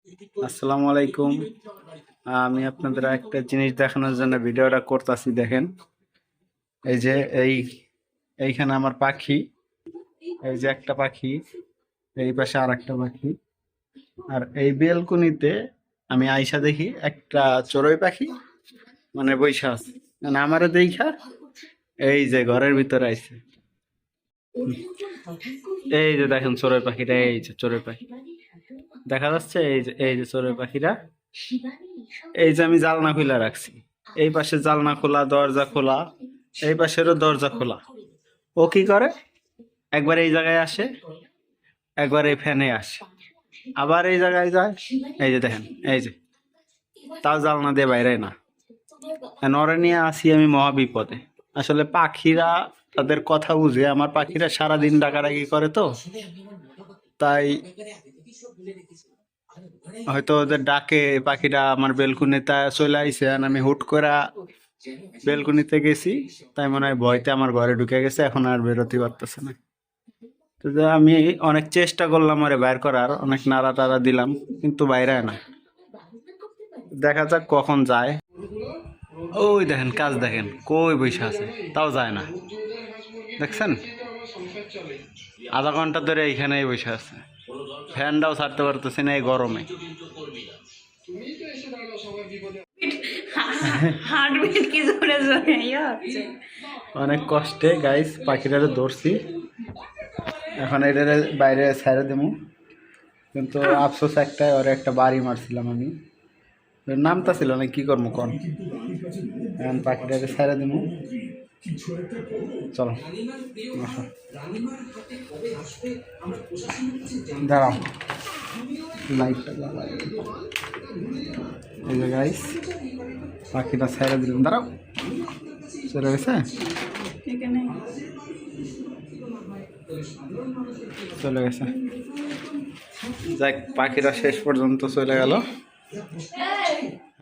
আসসালামু আলাইকুম। আমি আপনাদের একটা জিনিস দেখানোর জন্য ভিডিওটা করতেছি। দেখেন, এই যে এইখানে আমার পাখি, এই যে একটা পাখি, এই পাশে আর একটা পাখি, আর এই বেলকুনিতে আমি আইসা দেখি একটা চড়ুই পাখি মানে বইসা আছে। মানে আমারে দেখা এই যে ঘরের ভিতরে আইছে। এই যে দেখেন চড়ুই পাখিটা, এই যে চড়ুই পাখি দেখা যাচ্ছে। এই যে চড়ুই পাখিরা, এই যে আমি জালনা খুলে রাখছি, এই পাশে জালনা খোলা, দরজা খোলা, এই পাশেরও দরজা খোলা। ও কি করে, একবার এই জায়গায় আসে, একবার এই ফ্যানে আসে, আবার এই জায়গায় যায়। এই যে দেখেন, এই যে তাও জালনা দিয়ে বাইরে না। নরে নিয়ে আসি আমি মহা বিপদে। আসলে পাখিরা তাদের কথা বুঝে, আমার পাখিরা সারাদিন ডাকাডাকি করে তো, তাই হয়তো ওদের ডাকে পাখিরা আমার বেলকুনিতে চলে আইছে, আর আমি হুট করে বেলকুনিতে গেছি, তাই মনে হয় ভয়তে আমার ঘরে ঢুকে গেছে, এখন আর বেরোতে পারতেছে না। তো যে আমি অনেক চেষ্টা করলাম আরে বাইর করার, অনেক নাড়া টাড়া দিলাম, কিন্তু বাইরে না। দেখা যাক কখন যায়। ওই দেখেন কাজ, দেখেন কই বসে আছে, তাও যায় না। দেখছেন, আধা ঘন্টা ধরে এইখানেই বসে আছে, ফ্যানটাও ছাড়তে পারতেছি না এই গরমে। হার্টবিট কি জোরে জোরে ইয়ে হচ্ছে। অনেক কষ্টে গাইস পাখিটারে ধরছি, এখন এটারে বাইরে ছেড়ে দেবো। কিন্তু আফসোস একটাই, ওরে একটা বাড়ি মারছিলাম আমি, ওর নামটা ছিল না, কি করবো কন। এখন পাখিটারে ছেড়ে দেবো, চলো আসো। দাঁড়াও, লাইটটা জ্বালাই। এই যে গাইস পাখিটা ছেড়ে দিলাম, দাঁড়াও, চলে গেছে, এখানে চলে গেছে। যাক, পাখিরা শেষ পর্যন্ত চলে গেল।